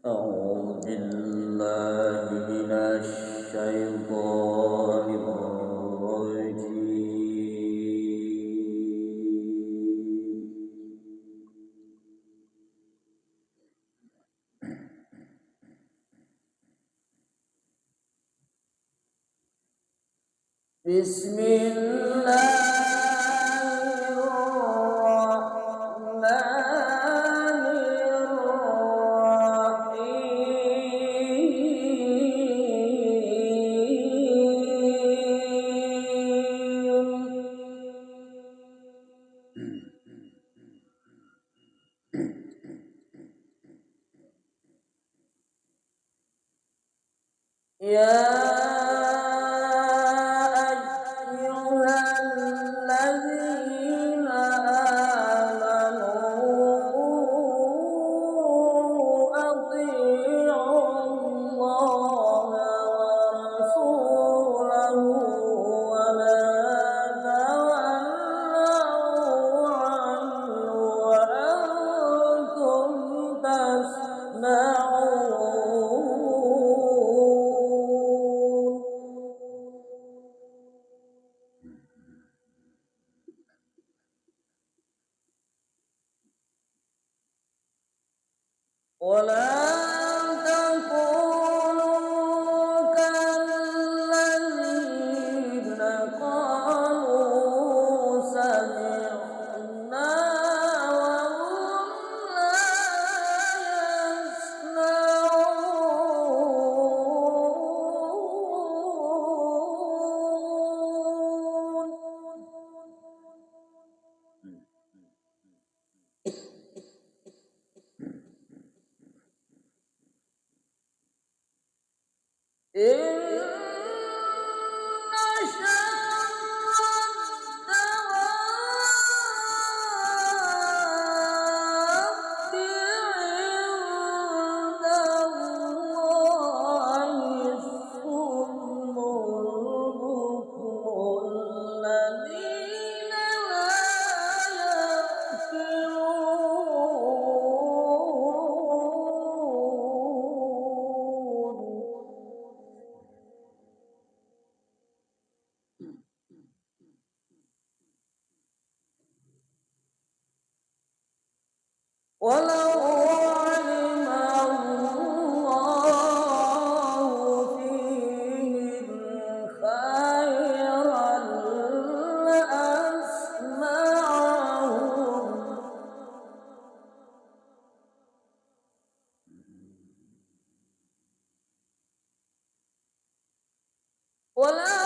أعوذ بالله من الشيطان الرجيم. بسم الله يا ولا تكونوا كالذين قالوا سمعنا وهم لا ولو علم الله فيهم خيرا لأسمعهم ولو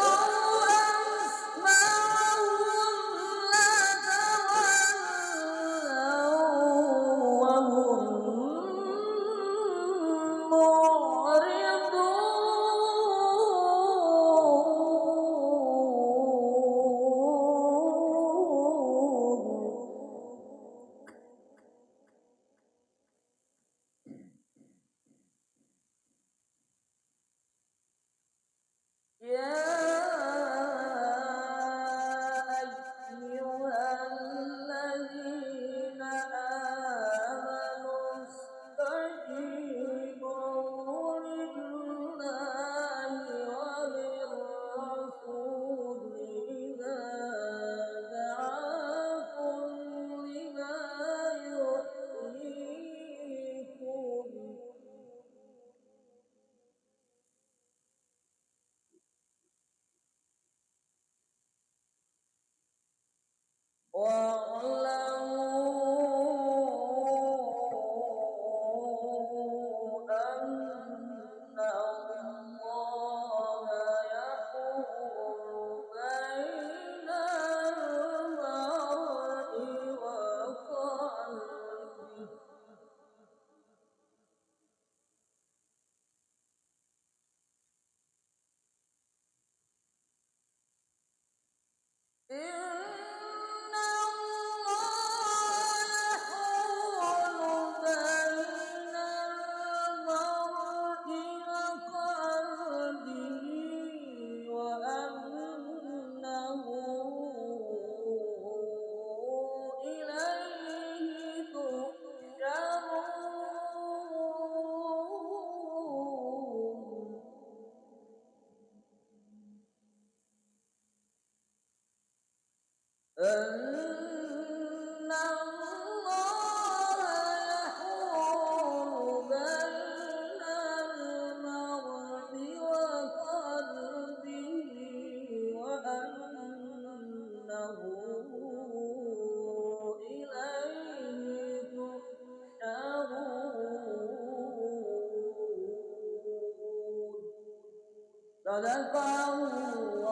Sadaqallahul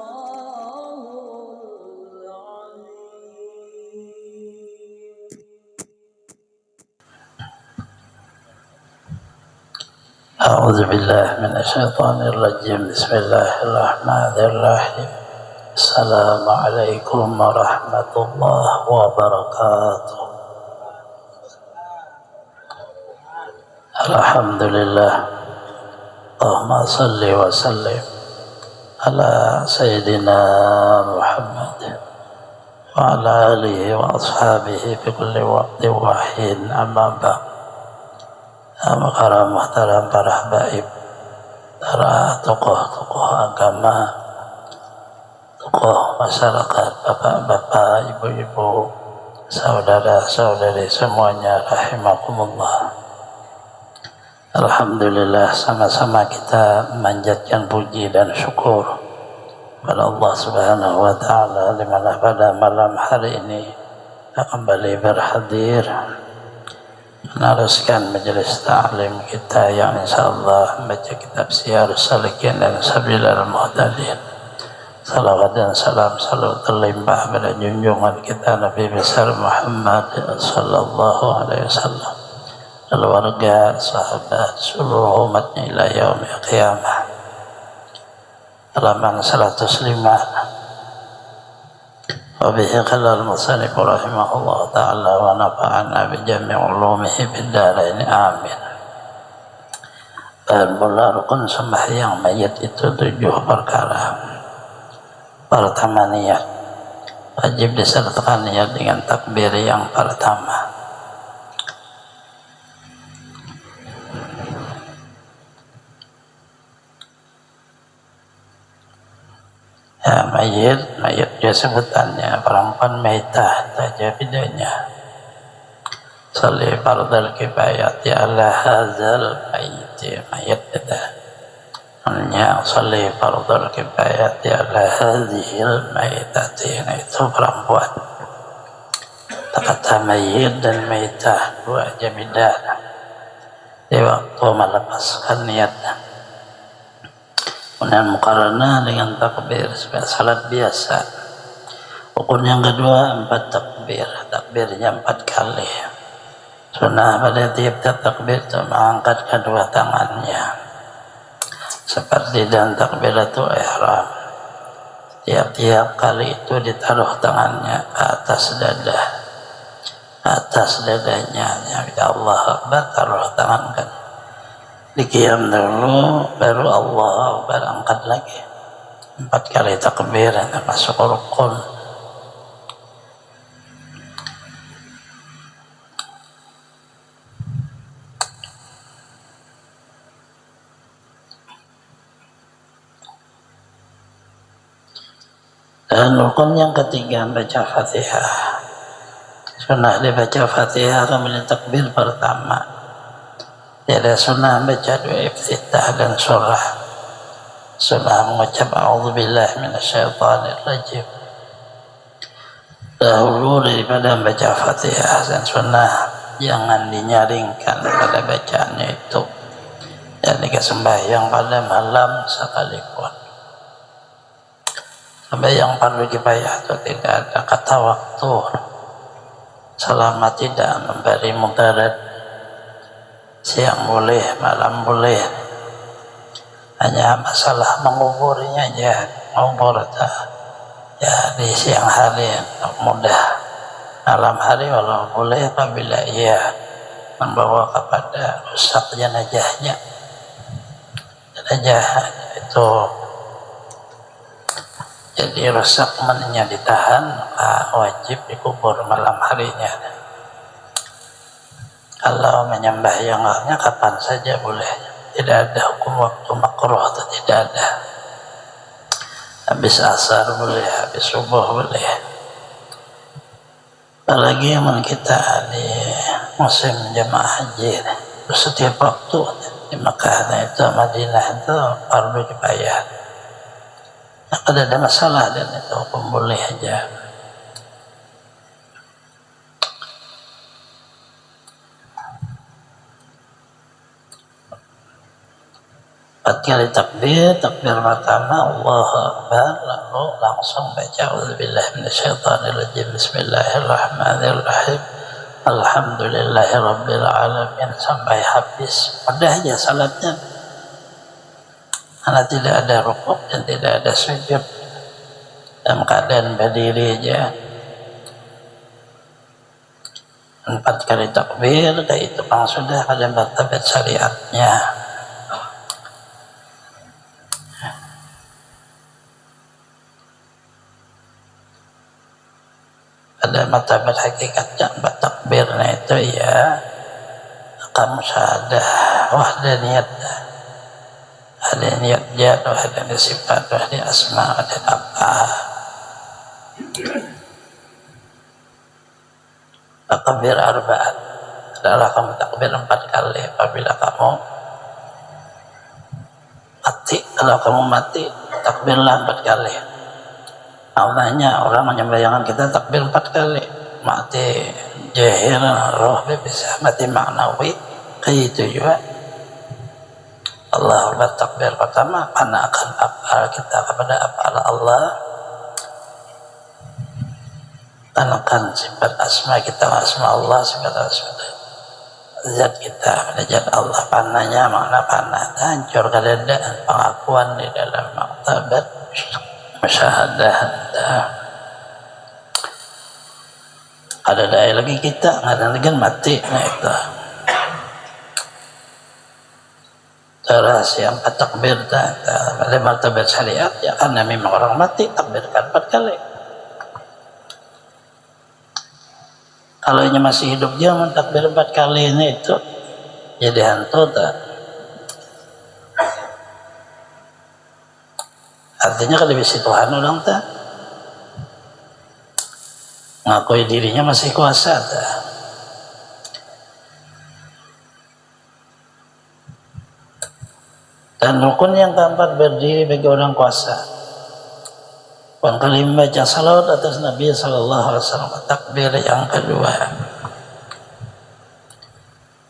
Azim. أعوذ بالله من الشيطان الرجيم. بسم الله الرحمن الرحيم. السلام عليكم ورحمة الله وبركاته. الحمد لله. اللهم صل وسلم على سيدنا محمد وعلى آله وأصحابه في كل وقت وحين. أما بعد. Para muhtaram, para habaib, para tokoh-tokoh agama, tokoh masyarakat, bapak-bapak, ibu-ibu, saudara-saudari semuanya, rahimakumullah. Alhamdulillah, sama-sama kita memanjatkan puji dan syukur pada Allah Subhanahu wa Ta'ala, di mana pada malam hari ini kembali berhadir meneruskan majelis ta'lim kita yang insyaallah membaca kitab Syiarus Salikin dan Sabilal Muhtadin. Salawat dan salam selalu terlimpah pada junjungan kita Nabi besar Muhammad sallallahu alaihi wasallam, keluarga, sahabat, seluruh umatnya ila yaumil qiyamah. Halaman 105. وبه قال المصنف رحمه الله تعالى ونفعنا بجميع علومه في الدارين آمين. Bermula rukun sembahyang mayit itu 7 perkara. Pertama, niat. Wajib disertakan niat dengan takbir yang pertama. Ya, mayit dia sebutannya perempuan maitah saja bedanya. Salli fardal kifayati ala hadzal mayit kita. Hanya salli fardal kifayati ala hadzil mayitati, itu perempuan. Kata mayit dan maitah dua jamidah. Di waktu melepaskan niatnya. Kemudian muqaranah dengan takbir sebagai salat biasa. Rukun yang kedua 4 takbir, takbirnya 4 kali. Sunnah pada tiap-tiap takbir itu mengangkat kedua tangannya seperti dalam takbiratul ihram. Tiap-tiap kali itu ditaruh tangannya ke atas dadanya. Ya Allah Akbar, taruh tangan kan. Dikiam dulu, baru Allah berangkat lagi. 4 kali takbir, masuk rukun. Dan rukun yang ketiga baca Fatihah. Sunnah dibaca Fatihah kemudian takbir pertama. Tiada sunnah baca doa iftitah dan surah. Sunnah mengucap a'udzubillahi minasyaitonir rajim dahulu daripada baca Fatihah, dan sunnah jangan dinyaringkan pada bacaannya itu, dan jika sembahyang pada malam sekalipun. Sembahyang fardu kifayah itu tidak ada kata waktu, selama tidak memberi mudarat. Siang boleh, malam boleh, hanya masalah menguburnya aja. Ngubur ya di siang hari mudah, malam hari walau boleh apabila ia membawa kepada rusak jenazahnya. Jenazah itu jadi rusak, mannya ditahan, wajib dikubur malam harinya. Kalau menyembah yang lainnya kapan saja boleh, tidak ada hukum waktu makruh atau tidak ada. Habis asar boleh, habis subuh boleh. Apalagi yang kita di musim jamaah haji, setiap waktu di Mekah itu Madinah itu fardu kifayah. Kalau ada masalah dan itu hukum boleh aja. 4 kali takbir. Takbir pertama Allahu Akbar, lalu langsung baca A'udzubillahi minasyaitonirrajim, Bismillahirrahmanirrahim, Alhamdulillahirabbil alamin sampai habis. Mudah aja salatnya, karena tidak ada rukuk dan tidak ada sujud, dalam keadaan berdiri aja. 4 kali takbir, dan itu memang sudah pada martabat syariatnya. Pada martabat hakikatnya 4 takbirnya itu ya kamu syahadah wahdaniyat, ada niat jad, ada sifat, ada asma, ada apa. Takbir arba'at adalah kamu takbir 4 kali apabila kamu mati. Kalau kamu mati, takbirlah 4 kali. Maknanya orang menyembahyangkan kita takbir 4 kali. Mati jahir roh bisa, mati maknawi kayak itu juga. Allah bertakbir pertama karena akan afal kita kepada afal Allah, tanakan sifat asma kita, asma Allah, sifat zat kita, zat Allah. Pananya makna panah, hancur keadaan pengakuan di dalam martabat musyahadah. Ada daya lagi kita, ada lagi mati. Nah itu rahasia 4 takbir pada martabat syariat ya, karena memang orang mati takbirkan 4 kali. Kalau ini masih hidup dia mentakbir 4 kali ini itu jadi hantu tak? Artinya kalau bisa Tuhan orang tak ngakui dirinya masih kuasa tak? Dan rukun yang keempat berdiri bagi orang kuasa. Wan kali membaca salawat atas Nabi sallallahu alaihi wasallam. Takbir yang kedua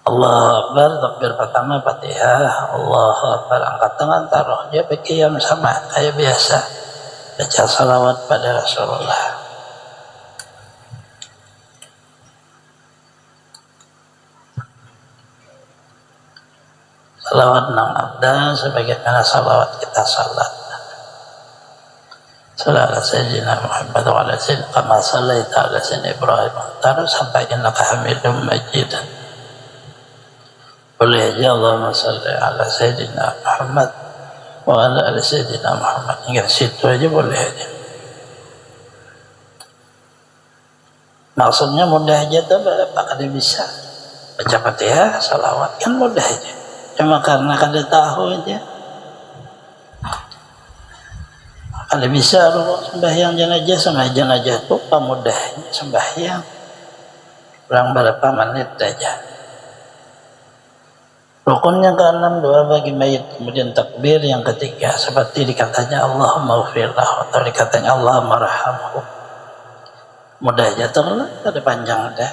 Allahu Akbar, takbir pertama Fatihah, Allahu Akbar, angkat tangan taruh dia qiyam sama kayak biasa baca salawat pada Rasulullah. Salawat nang abda sebagaimana salawat kita salat. Sallallahu alaihi sayyidina Muhammad wa ala sayyidina kama sallaita ala sayyidina Ibrahim taruh sampai innaka Hamidum Majid. Boleh aja Allahumma salli ala sayyidina Muhammad wa ala ali sayyidina Muhammad, hingga situ aja boleh aja. Maksudnya mudah aja tuh, bakal bisa baca Fatihah, salawat kan mudah aja. Cuma karena kada tahu aja. Kalau bisa sembahyang jenazah sama jenazah itu pemudahnya sembahyang kurang berapa menit aja. Rukun yang ke-6 doa bagi mayit, kemudian takbir yang ketiga seperti dikatanya Allahumma ghfirlah atau dikatanya Allahumma rahamhu. Mudah aja terlah, ada panjang dah.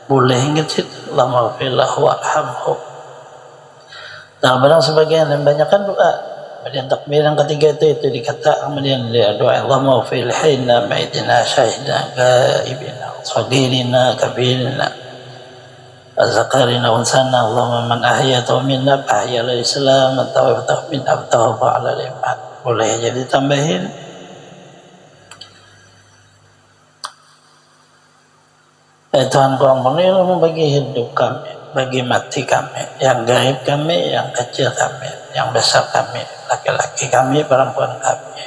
Boleh ingat situ Allahumma ghfirlah warhamhu. Nah, barang sebagian dan banyakkan doa. Kemudian takbir yang ketiga itu dikata, kemudian dia doa Allahumma fil hayna maitina syahidina gaibina sagirina kabirina azakarina unsana Allahumma man ahyata minna fahya al islam atau min abtahu ala liman. Boleh jadi tambahin. Tuhan ku ampunilah bagi hidup kami, bagi mati kami, yang gaib kami, yang kecil kami, yang besar kami, laki-laki kami, perempuan kami.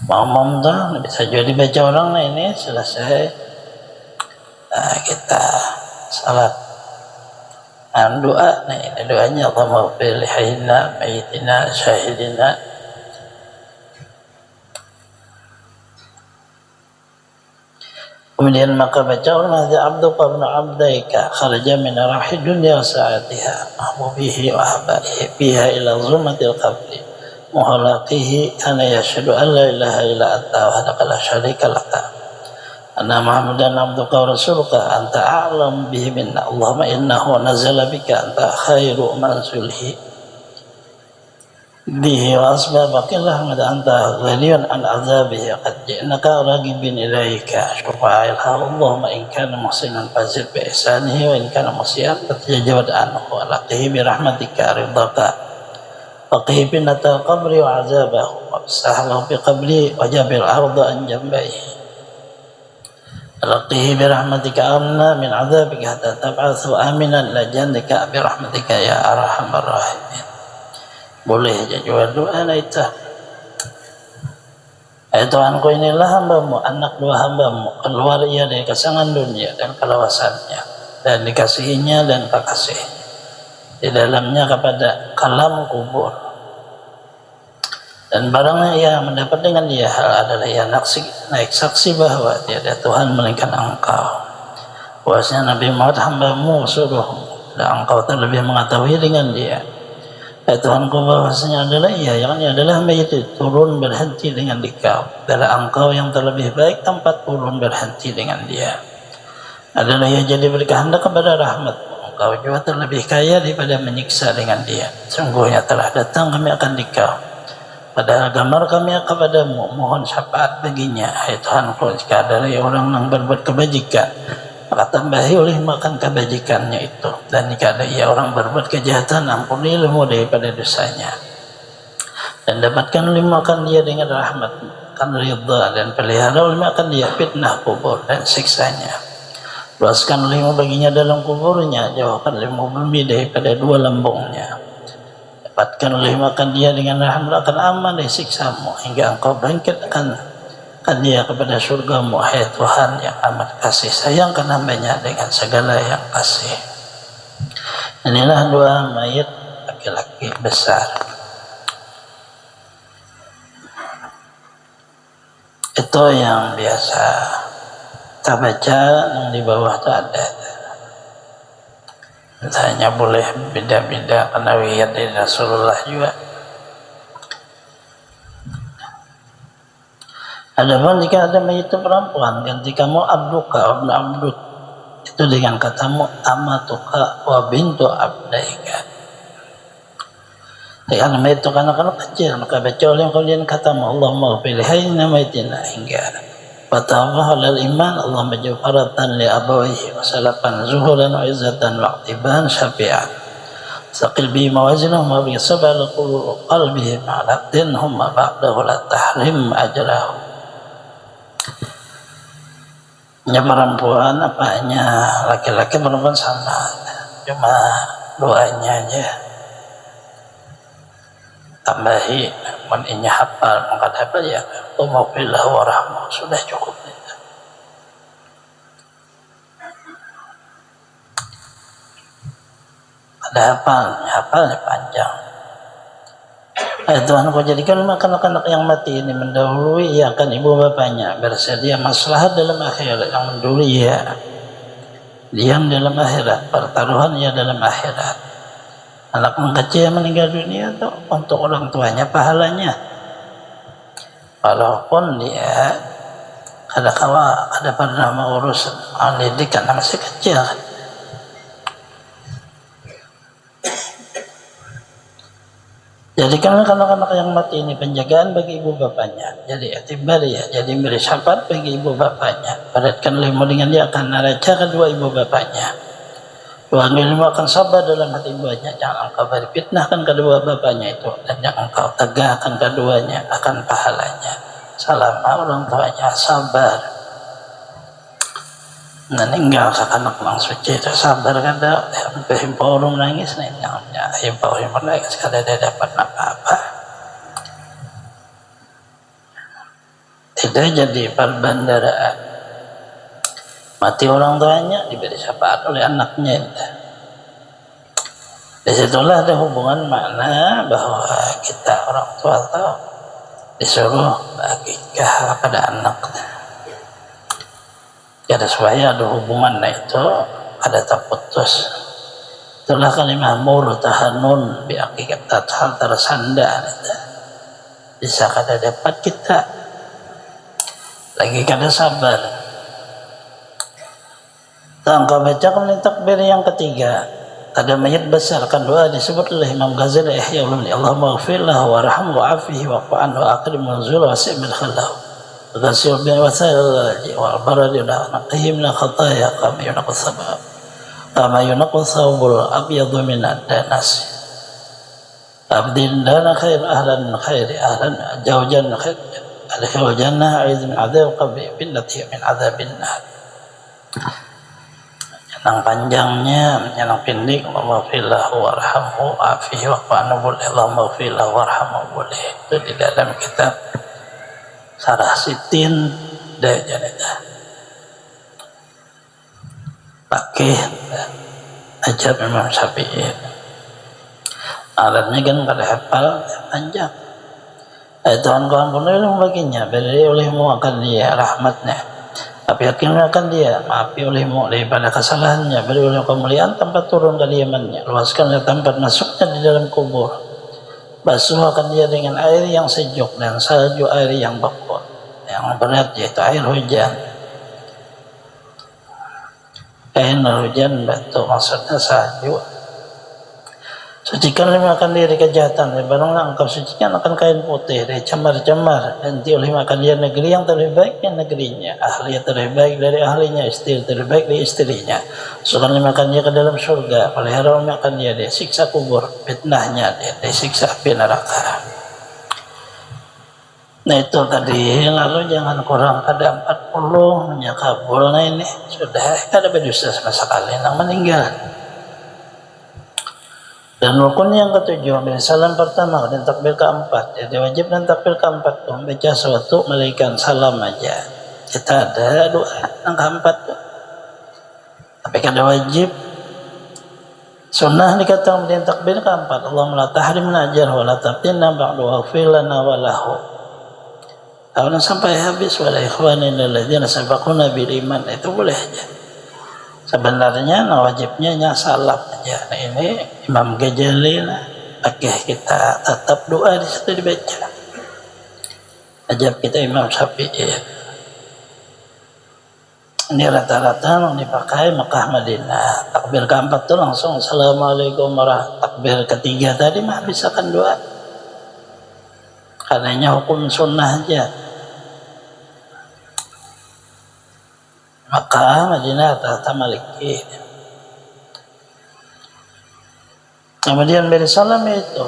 Mau tuh bisa jadi baca orang. Nah ini selesai. Nah, kita salat. Nah, doa. Nah ini doanya Allahumma fil hayna maitina syahidina. Kemudian maka baca hadza abduka ibn abdaika kharaja min rahi dunya wa sa'atiha mahbubihi wa ahbaihi fiha ila zulmatil qabri muhalaqihi ana yashhadu an la ilaha illa anta wahdaka la syarika laka anna muhammadan abduka wa rasuluka anta a'lam bihi minna Allahumma innahu nazala bika anta khairu manzilihi به وأسبابك اللهم أنت غني عن عذابه قد جئناك راغبين إليك شفاعها اللهم إن كان محسنا فزد بإحسانه وإن كان مسيئا فتجاوز عنه ولقه برحمتك رضاك وقه فتنة القبر وعذابه وافسح له بقبره وجبر الأرض عن جنبيه لقه برحمتك أمنا من عذابك حتى تبعث آمنا إلى جنتك برحمتك يا أرحم الراحمين. Boleh juga doa itu. Tuhanku inilah hambamu, anak dua hambamu, keluar ia dari kesenangan dunia dan kelawasannya, dan dikasihinya dan kekasih di dalamnya kepada kalam kubur. Dan barangnya ia mendapat dengan dia hal adalah ia naik saksi bahwa tiada Tuhan melainkan engkau. Bahwasanya Nabi Muhammad hambamu suruhmu, dan engkau terlebih mengetahui dengan dia. Tuhanku bahwasanya adalah ia, yang adalah hamba itu turun berhenti dengan dikau, adalah engkau yang terlebih baik tempat turun berhenti dengan dia. Adalah ia jadi berkehendak kepada rahmatmu, engkau juga terlebih kaya daripada menyiksa dengan dia. Sungguhnya telah datang kami akan dikau, padahal gambar kami kepadamu, mohon syafaat baginya. Hai Tuhanku, jika adalah orang yang berbuat kebajikan, maka tambahi oleh makan kebajikannya itu, dan jika ada ia orang berbuat kejahatan, ampuni ilmu daripada dosanya, dan dapatkan oleh makan dia dengan rahmat kan ridha, dan pelihara oleh makan dia fitnah kubur dan siksanya. Luaskan olehmu baginya dalam kuburnya, jauhkan olehmu bumi daripada dua lambungnya, dapatkan oleh makan dia dengan rahmat akan aman dari siksamu, hingga engkau bangkit akan dia kepada surgamu. Hai Tuhan yang amat kasih sayangkan hambanya dengan segala yang kasih. Inilah doa mayat laki-laki besar. Itu yang biasa kita baca, yang di bawah itu ada. Hanya boleh beda-beda karena riwayat dari Rasulullah juga. Adapun jika ada mayit perempuan, ganti kamu abduka, abduk itu dengan katamu amatuka wa bintu abdaika. Jika mayit itu kanak-kanak kecil, maka baca oleh kalian katamu Allahumma ghfir li hayyina mayyitina hingga fatawah lil iman Allahumma jafaratan li abawaihi wa salapan zuhuran wa izzatan wa iqtiban syafi'an saqil bi mawazinahum wa bi sabal qalbihi ma'alatin humma ba'dahu la tahrim ajrahum. Ya perempuan apanya, laki-laki perempuan sama, cuma doanya aja tambahi, namun ini hafal, maka dapat ya Allahumma warahmah, sudah cukup itu. Ada hafalnya panjang. Tuhanku jadikan anak-anak yang mati ini mendahului ia akan ibu bapaknya, bersedia maslahat dalam akhirat, yang mendahului ia diam dalam akhirat, pertaruhan ia dalam akhirat. Anak kecil yang meninggal dunia itu untuk orang tuanya pahalanya, walaupun dia kadang-kala ada pernah mengurus didik karena masih kecil. Jadikanlah anak-anak yang mati ini penjagaan bagi ibu bapaknya, jadi etibar ya, jadi beri syafaat bagi ibu bapaknya. Padatkan ilmu dengan dia akan neraca kedua ibu bapaknya. Tuhan ilmu akan sabar dalam hati ibunya, jangan engkau beri fitnahkan kedua bapaknya itu, dan jangan engkau tegakkan keduanya akan pahalanya. Selama orang tuanya sabar. Meninggal anak lang suci itu sabar kada, himpau orang nangis nih, himpau nangis kada dia dapat apa-apa. Tidak jadi perbandaraan. Mati orang tuanya diberi syafaat oleh anaknya. Disitulah ada hubungan makna bahwa kita orang tua tahu disuruh bagikan kepada anaknya. Ada supaya ada hubungan itu ada terputus. Itulah kalimah murtahanun biakikat hal tersandar itu. Bisa kada dapat kita lagi kada sabar. Engkau baca kemudian takbir yang ketiga, ada mayat besar kan doa disebut oleh Imam Ghazali Ihya Ulumuddin, Allahumma ighfir lahu warhamhu wa'afihi wa'fu anhu wa akrim nuzulahu wasi' madkhalahu ghassil bi wasail wal baradi la naqihim la khataya kama yunqas sabab kama yunqas thawbul abyadu min ad-danas abdin dana khair ahlan jaujan khair adkhil jannah a'idz min adzab qabri billati min adzabin nar. Yang panjangnya, yang pendek, Allahumma fillahu warhamhu afihi wa qanu boleh, Allahumma fillahu warhamhu boleh. Itu di dalam kitab Sarah Sitin Dajanita pakai ajab Imam Syafi'i. Alatnya kan pada hafal panjang. Tuhan pun baginya beri olehmu akan dia rahmatnya. Tapi yakinlah akan dia maafi olehmu daripada kesalahannya, beri oleh kemuliaan tempat turun kediamannya, luaskanlah tempat masuknya di dalam kubur, basuh akan dia dengan air yang sejuk dan salju air yang beku yang berat, yaitu air hujan. Air hujan batu maksudnya salju. Sucikan makan dia dari kejahatan, baranglah engkau sucikan akan kain putih dari cemar-cemar, nanti oleh makan dia negeri yang terlebih baik dari negerinya, ahli yang terlebih baik dari ahlinya, istri terlebih baik dari istrinya. Sukan makan dia ke dalam surga, pelihara makan dia dari siksa kubur, fitnahnya dia dari siksa api neraka. Nah itu tadi, lalu jangan kurang ada 40 menyakabul. Nah ini sudah ada berdosa sama sekali yang meninggal. Dan rukun yang ketujuh, dari salam pertama dan takbir keempat. Jadi wajib dan takbir keempat tuh baca suatu melaikan salam aja. Kita ada doa yang keempat tuh. Tapi kada wajib. Sunnah dikatakan dan takbir keempat. Allahumma la tahrimna ajar wa la taftinna ba'du waghfir lana wa lahu. Kalau sampai habis wala ikhwanina alladzina sabaquna bil iman, itu boleh aja. Sebenarnya wajibnya salam aja. Nah ini Imam Ghazali pakai kita tetap doa di situ dibaca. Ajab kita Imam Syafi'i. Ini rata-rata yang dipakai Mekah Madinah. Takbir keempat itu langsung Assalamualaikum warahmatullahi. Takbir ketiga tadi mah bisa kan doa. Karenanya hukum sunnah aja. Maka Madinah rata Maliki. Kemudian beri salam itu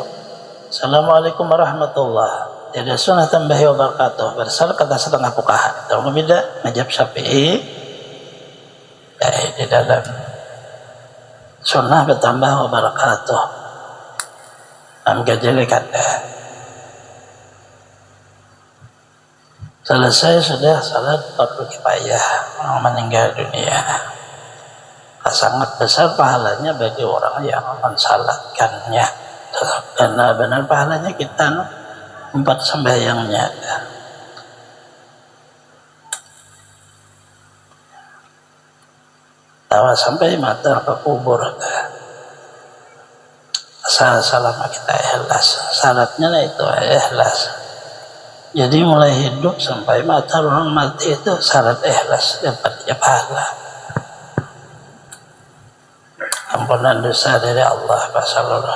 Assalamualaikum warahmatullah. Tidak sunnah tambahi wa barakatuh. Bersalam kata setengah fuqaha. Kalau beda mazhab Syafi'i ya di dalam sunnah bertambah wa barakatuh. Imam Ghazali kata selesai sudah salat fardu kifayah, orang meninggal dunia. Sangat besar pahalanya bagi orang yang mensalatkannya. Karena benar pahalanya kita 4 sembahyangnya. Tawa sampai mata ke kubur. Asal salam kita ikhlas. Syaratnya itu ikhlas. Jadi mulai hidup sampai mata orang mati itu syarat ikhlas, dapat pahala. Ampunan dosa dari Allah Subhanahu.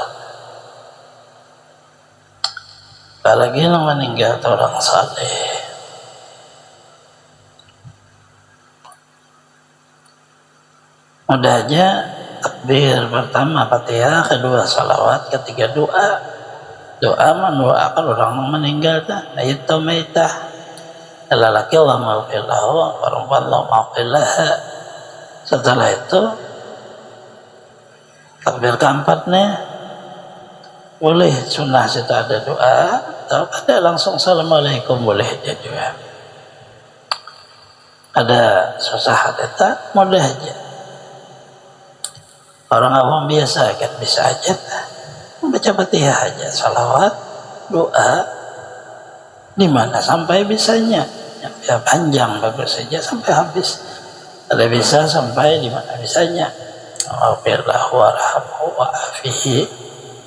Apalagi yang meninggal orang saleh. Mudah aja takbir pertama Fatihah, kedua salawat, ketiga doa. Doa mendoakan orang yang meninggal dah, mayit atau mayitah. Lelaki Allah maghfir lahu, perempuan Allah maghfir laha. Setelah itu takbir keempatnya boleh sunnah situ ada doa, atau ada langsung assalamualaikum boleh aja juga. Ada susah ada tak, mudah aja. Orang awam biasa kan bisa aja baca Fatihah aja, salawat, doa, di mana sampai bisanya, ya panjang bagus saja sampai habis. Ada bisa sampai di mana bisanya. Wafirlah warhamhu wa'afihi,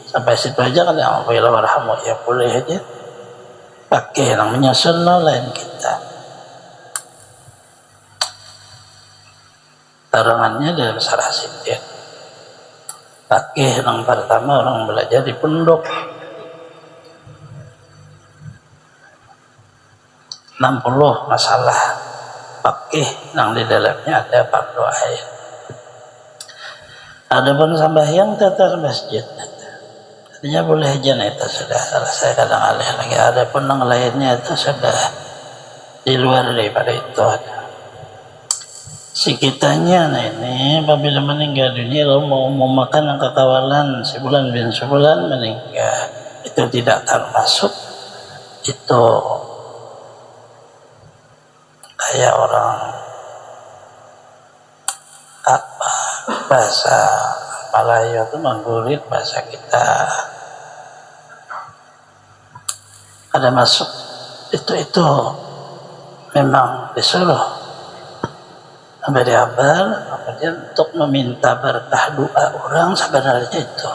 sampai situ aja kan. Wafirlah warhamhu ya boleh aja. Pakai namanya sunnah lain kita. Tarangannya dalam Sarah Sitin. Fakih yang pertama orang belajar di pondok 60 masalah fakih yang di dalamnya ada fardu ain. Adapun sembahyang tetar masjid artinya boleh aja itu sudah selesai kadang alih lagi. Adapun yang lainnya itu sudah di luar daripada itu ada. Si kitanya nah ini apabila meninggal dunia lalu mau makan yang kekawalan sebulan bin sebulan meninggal itu tidak termasuk itu kayak orang apa bahasa Melayu itu menggurit bahasa kita ada masuk itu memang disuruh beri abal kemudian untuk meminta berkah doa orang sebenarnya itu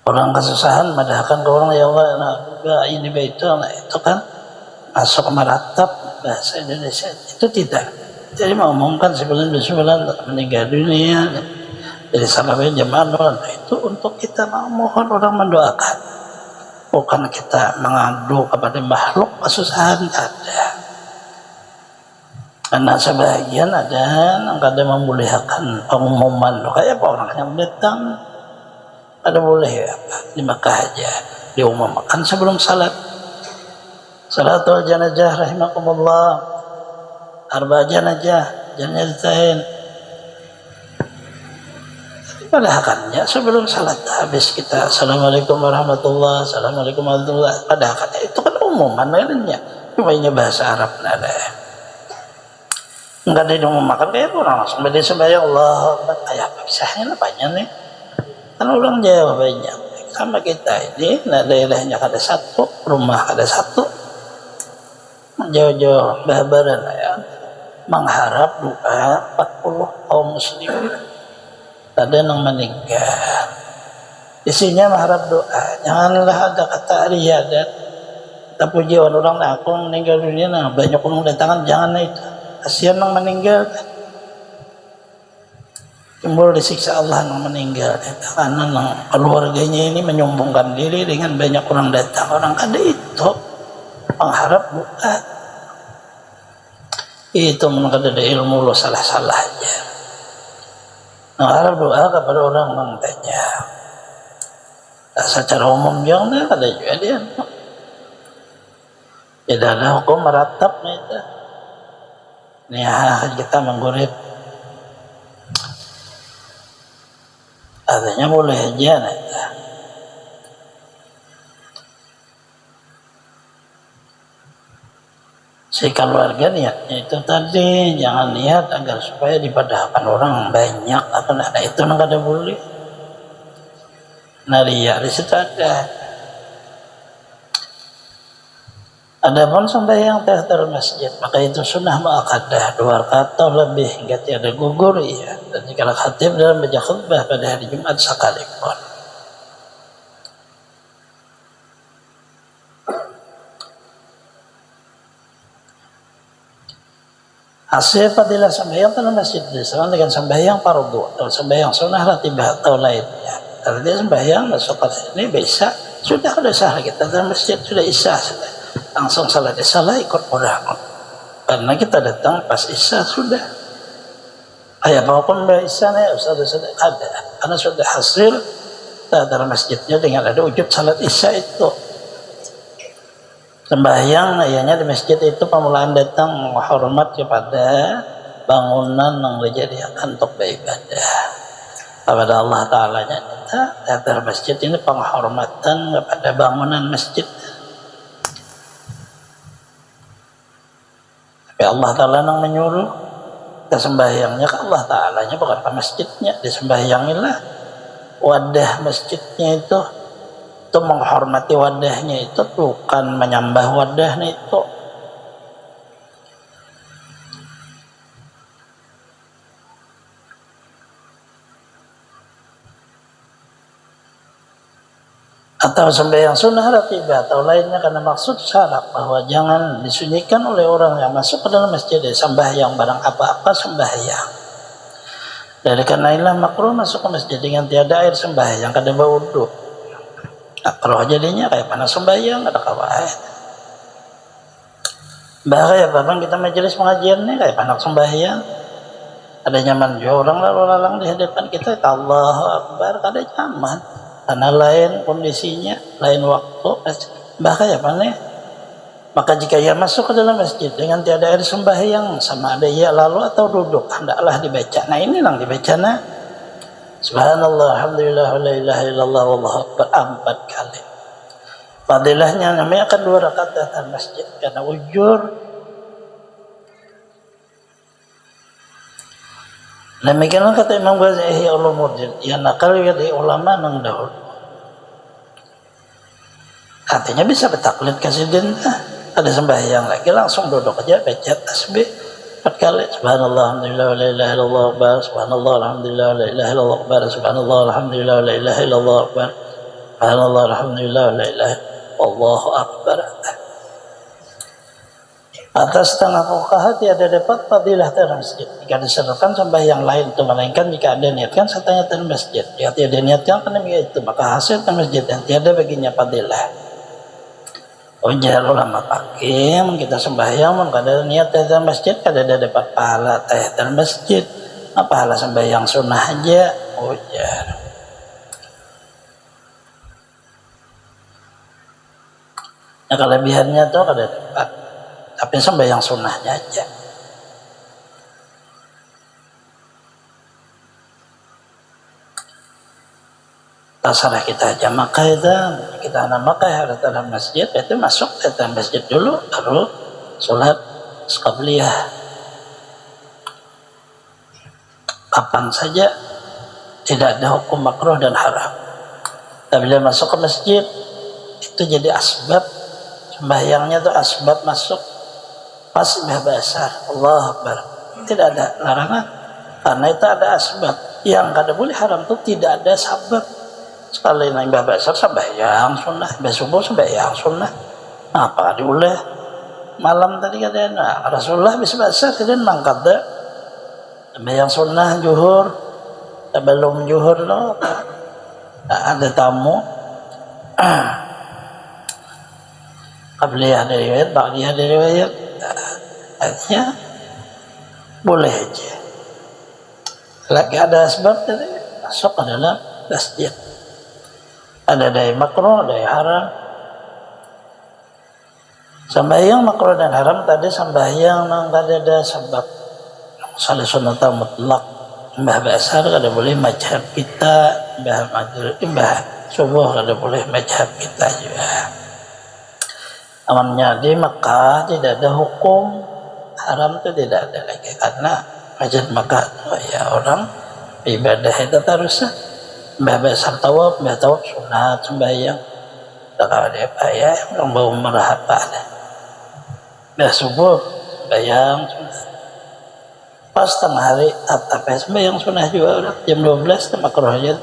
orang kesusahan madahkan ke orang ya Allah nah, ini itu kan masuk meratap bahasa Indonesia itu tidak jadi mengumumkan sebulan meninggal dunia jadi sampai jamaah itu untuk kita mohon orang mendoakan bukan kita mengadu kepada makhluk kesusahan ada karena sebagian ada yang kadang membolehkan pengumuman kayak apa orang yang datang ada boleh ya di Makkah aja diumumkan sebelum salatul janazah rahimakumullah arba janazahin padahalnya sebelum salat habis kita assalamualaikum warahmatullahi assalamualaikum warahmatullahi padahal itu kan umuman lainnya cuma ini bahasa Arab ada enggak ada yang memakan kayak orang langsung beda sembahyang Allah kayak apa kisahnya apanya nih kan orang Jawa banyak sama kita ini nah daerahnya ada satu rumah ada satu jauh-jauh babaran ya mengharap doa 40 kaum muslimin ada yang meninggal isinya mengharap doa janganlah ada kata riadat kita pujian orang nah aku meninggal dunia nah banyak orang datangan jangan itu kasihan yang meninggal timbul disiksa Allah yang meninggal karena keluarganya ini menyombongkan diri dengan banyak orang datang orang ada itu mengharap doa itu menurut ada ilmu lo salah-salah aja mengharap doa kepada orang mangtanya secara umum jangan ada juga dia tidak ada hukum meratap itu ini kita menggurip artinya boleh aja neta. Si keluarga niatnya itu tadi jangan niat agar supaya dipadahkan orang banyak apa nah itu nggak ada boleh nah riya di situ ada pun sembahyang tahta masjid maka itu sunnah muakkadah 2 rakaat atau lebih hingga tiada gugur ya dan jika khatib dalam baca khutbah pada hari Jumat sekalipun hasil fadilah sembahyang dalam masjid sama dengan sembahyang fardu atau sembahyang sunnah ratibah atau lainnya artinya sembahyang masuk ke sini bisa sudah sah kita dalam masjid sudah isya sudah langsung salat isya lah ikut orang karena kita datang pas isya sudah ayah maupun isya nih sudah ada karena sudah hasil dalam masjidnya dengan ada wujud salat isya itu sembahyang ayahnya di masjid itu pemulaan datang menghormat kepada bangunan yang dijadikan untuk beribadah kepada Allah Ta'ala nya kita dalam masjid ini penghormatan kepada bangunan masjid tapi Allah Ta'ala yang menyuruh kita sembahyangnya ke Allah Ta'ala nya bukan ke masjidnya disembahyangilah wadah masjidnya itu menghormati wadahnya itu bukan menyembah wadahnya itu atau sembahyang sunnah ratibah atau lainnya, karena maksud syarat bahwa jangan disunyikan oleh orang yang masuk ke dalam masjid sembahyang barang apa-apa sembahyang. Dari karena inilah makruh masuk ke masjid dengan tiada air sembahyang kada berwudu. Makruh jadinya kayak mana sembahyang ada kawaid. Bahaya bahkan kita majelis pengajian nih kayak panak sembahyang. Ada nyaman juga orang lalu lalang di hadapan kita, Allahu Akbar, kada nyaman. Karena lain kondisinya, lain waktu, bahaya mana? Maka jika ia masuk ke dalam masjid dengan tiada air sembahyang, sama ada ia lalu atau duduk, hendaklah dibaca. Nah ini yang dibaca nah. Subhanallah, alhamdulillah, la ilaha illallah, wallahu akbar 4 kali. Fadilahnya namanya akan 2 rakaat datang masjid karena ujur. Demikianlah kata Imam Ghazali Ihya Ulumuddin, yang nakal ya dari ulama nang dahulu. Artinya bisa bertaklid kasih dintah. Ada sembahyang lagi langsung duduk aja baca tasbih 4 kali. Subhanallah, alhamdulillah, la ilaha illallah, akbar. Subhanallah, alhamdulillah, la ilaha illallah, akbar. Subhanallah, alhamdulillah, la ilaha illallah, akbar. Subhanallah, alhamdulillah, la ilaha Allahu akbar. Atas setengah fuqaha tiada dapat fadilah dalam masjid jika diserukan sembahyang lain itu, melainkan jika ada niatkan sertanya dalam masjid. Jika tiada niatkan karena itu, maka hasil dalam masjid dan tiada baginya fadilah. Ujar ulama pakim, kita sembahyang mun kada niat dalam masjid kada ada dapat pahala dalam masjid. Apa pahala sembahyang sunnah aja ujar. Nah kelebihannya tuh kada dapat, tapi sembahyang sunnahnya aja. Terserah kita aja. Maka itu kita maka harus dalam masjid itu masuk ke dalam masjid dulu baru sholat qabliyah. Kapan saja, tidak ada hukum makruh dan haram. Tapi bila masuk ke masjid itu jadi asbab sembahyangnya itu asbab masuk pas bahasa Allah Akbar, tidak ada larangan karena itu ada asbab. Yang kada boleh haram itu tidak ada sabab. Sekali naik bahasa sembahyang sunnah, subuh sembahyang sunnah, apa diulah malam tadi katanya Rasulullah bisa bahasa kemudian mangkat deh sembahyang sunnah juhur sebelum juhur loh ada tamu qabliyah dari riwayat, ba'diyah dari riwayat, artinya boleh aja. Lagi ada sebab tadi masuk ke dalam masjid. Ada dari makruh, ada yang haram. Sembahyang makruh dan haram tadi sembahyang nang kada ada sebab. Salah sunnah mutlak. Mbah Basar kada boleh mazhab kita, mbah maghrib, mbah subuh kada boleh mazhab kita juga. Amannya di Mekah tidak ada hukum haram itu tidak ada lagi karena masjid Mekah ya orang ibadah itu terus mbah besar tawaf sunat sembahyang kalau dia payah orang bau merah apa ada mbah subuh sembahyang sunat pas tengah hari atap sembahyang sunat juga orang jam 12 makruh aja.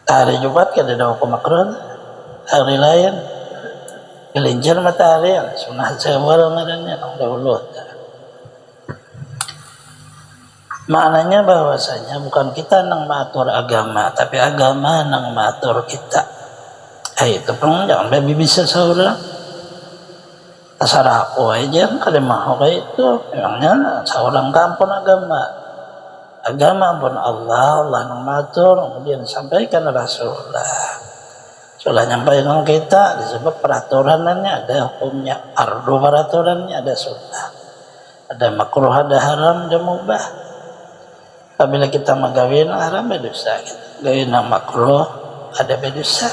Hari Jumat kada ada hukum makruh. Hari lain gelincir matahari sunnah sewal ngarannya dahulu. Maknanya bahwasanya bukan kita nang mengatur agama, tapi agama nang mengatur kita. Itu pun jangan lebih bisa seorang terserah aku aja kada mau kayak itu. Memangnya seorang kampung agama pun Allah nang mengatur, kemudian disampaikan Rasulullah. Sudah nyampaikan kita disebut peraturannya ada hukumnya, ardu peraturannya ada sunnah, ada makruh, ada haram, ada mubah. Apabila kita magawin haram berdosa, gawin makruh ada berdosa.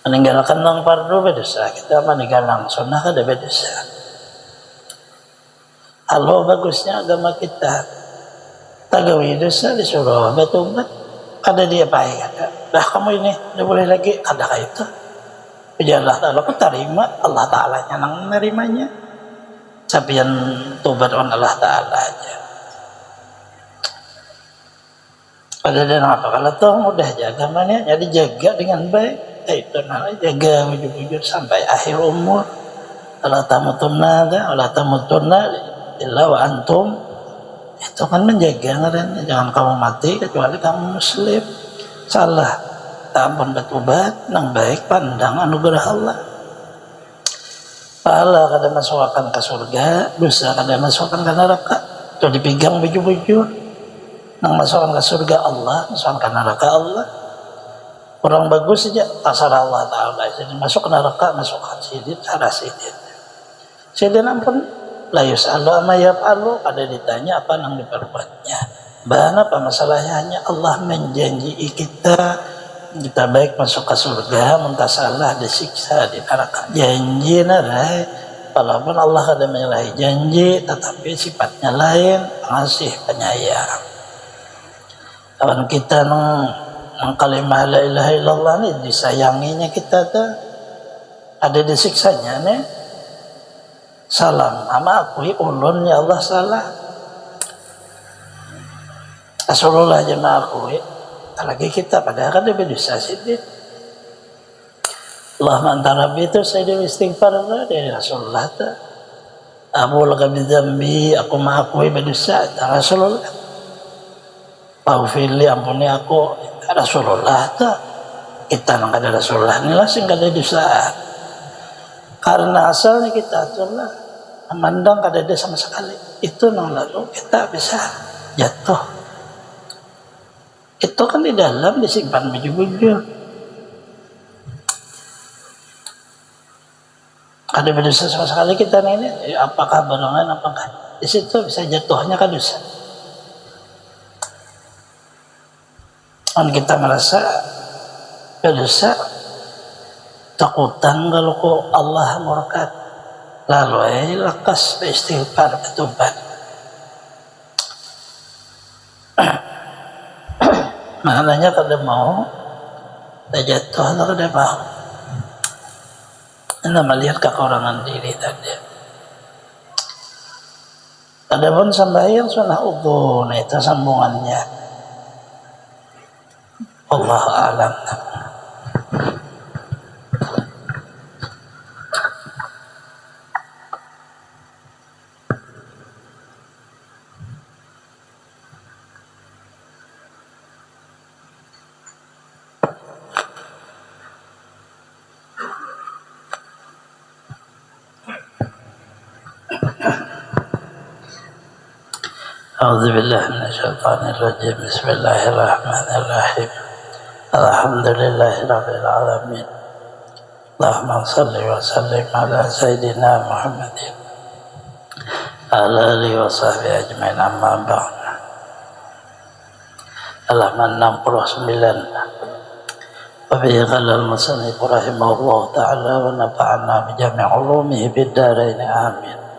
Meninggalkan nang fardu berdosa, kita meninggalkan sunnah ada berdosa. Halo bagusnya agama kita, tagawi dosa disuruh bertobat. Ada dia baik ada. Dah kamu ini udah boleh lagi ada itu. Biarlah kalau terima Allah Taala nya nang menerimanya. Sapian tobat on Allah Taala aja. Pada dan apa kalau toh mudah jaga mana, jadi jaga dengan baik. Itu namanya jaga bujur-bujur sampai akhir umur. Wala tamutunna illa wa antum. Itu kan menjaga ngeren. Jangan kamu mati kecuali kamu muslim. Salah tak ampun bertobat nang baik pandang anugerah Allah. Pahala kada masukkan ke surga, dosa kada masukkan ke neraka. Itu dipegang bujur-bujur. Nang masukkan ke surga Allah, masukkan ke neraka Allah. Kurang bagus saja terserah Allah Ta'ala. Jadi masuk ke neraka, masukkan sidin, cara sidin. Sidin ampun, la yus'alu amma yaf'alu, ada ditanya apa nang diperbuatnya. Bahan apa masalahnya? Hanya Allah menjanji kita baik masuk ke surga, muntah salah disiksa di neraka. Janji narai, walaupun Allah ada menyalahi janji, tetapi sifatnya lain, pengasih, penyayang. Kawan kita nang kalimah la ilaha illallah ni disayanginya kita tuh ada disiksanya nih. Salam ama akui ulun ya Allah salah. Rasulullah aja mengakui, lagi kita padahal kan dia berdosa sidin. Allah antara itu saya dia istighfar dari Rasulullah tuh. Abu laka bidzambi, aku mengakui berdosa Rasulullah. Maafili ampuni aku Rasulullah tuh. Kita nang ada Rasulullah inilah sing kada dosa. Karena asalnya kita itulah memandang kada ada sama sekali. Itu nang lalu kita bisa jatuh. Itu kan di dalam disimpan bujur-bujur. Kada berdosa sama sekali kita ini. Apakah barengan apakah di situ bisa jatuhnya kan dosa. Dan kita merasa berdosa, takutan kalau kok Allah murka, lalu lekas beristighfar bertobat. Maknanya kada mau, tak jatuh atau kada mau. Anda melihat kekurangan diri tadi. Adapun sembahyang sunnah udhu, nah itu sambungannya. Allah a'lam. A'udzu billahi minasyaitonir rajim. Bismillahirrahmanirrahim. Alhamdulillahirabbil alamin. Allahumma shalli wa sallim ala sayyidina Muhammadin ala alihi wa sahbihi ajmain, amma ba'd. Halaman 69. Wa bihi qala al-musannif rahimahullah ta'ala wa nafa'ana bi jami' ulumihi bid darain amin.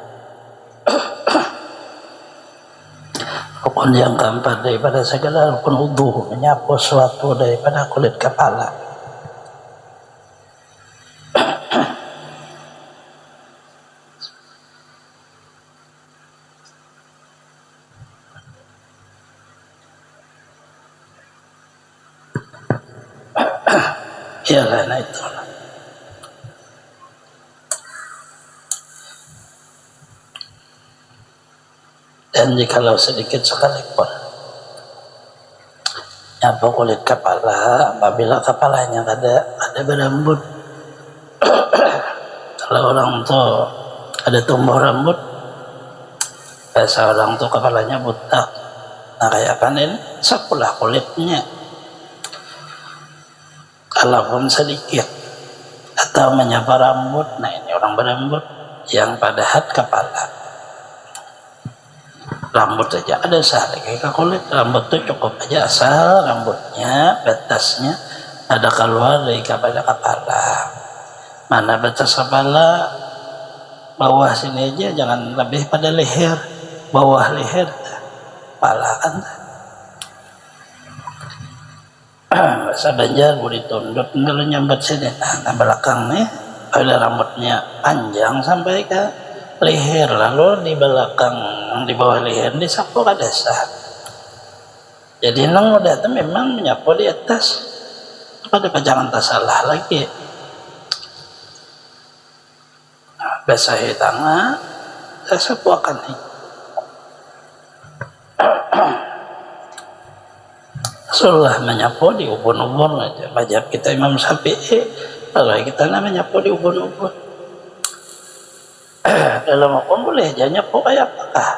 Rukun yang keempat daripada segala rukun wudu, menyapu sesuatu daripada kulit kepala. Iyalah, nah itu. Dan jikalau sedikit sekalipun nyapu kulit kepala, apabila kepalanya ada berambut. Kalau orang tuh ada tumbuh rambut, biasa orang tuh kepalanya botak, nah kayak panen sapulah kulitnya, kalaupun sedikit, atau menyapu rambut. Nah ini orang berambut yang pada hat kepala, rambut saja ada sehari ke kulit, rambut itu cukup aja asal rambutnya batasnya ada keluar dari kepada kepala. Mana batas kepala? Bawah sini aja, jangan lebih pada leher, bawah leher kepala kan. Bahasa Banjar boleh tunduk kalau nyambat sini, nah belakang nih ada rambutnya panjang sampai ke leher, lalu di belakang di bawah leher disapu kada sah. Jadi nang udah itu memang menyapu di atas, pada jangan tak salah lagi. Basahi tangan, saya sapuakan nih. Rasulullah menyapu di ubun-ubun aja. Mazhab kita Imam Syafi'i, kalau kita namanya nyapu di ubun-ubun. Dalam hukum boleh aja nyapu kayak apakah?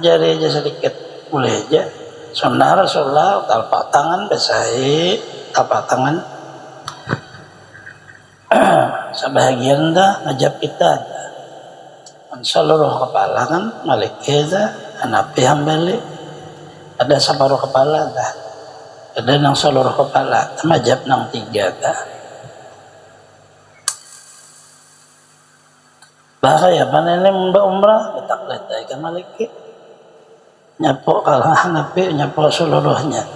Jari aja sedikit, boleh aja. Sunnah Rasulullah telapak tangan basahi telapak tangan. Sebahagian dah mazhab kita seluruh kepala kan Maliki dah, Hanafi Hambali ada separuh kepala dah, ada nang seluruh kepala, mazhab nang 3 dah. Bahaya mana ini mbak umrah betak letai ke Maliki nyapu, kalau Hanafi nyapu seluruhnya.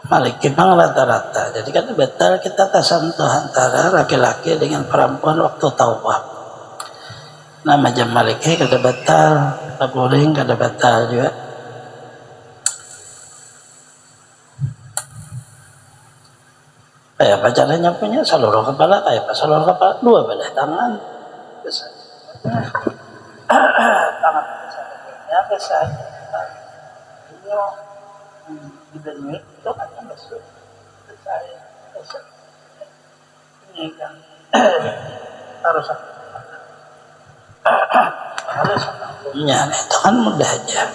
Maliki bang rata-rata, jadi kan betul kita tersentuh antara laki-laki dengan perempuan waktu tawaf. Nah mazhab Maliki kada batal, guling kada batal juga. Kayak apa caranya punya seluruh kepala, kayak apa seluruh kepala, 2 belah tangan. Tangan besarnya besar. Ini dibentuk itu akan masuk besar. Ini kan harus punya itu kan mudah aja.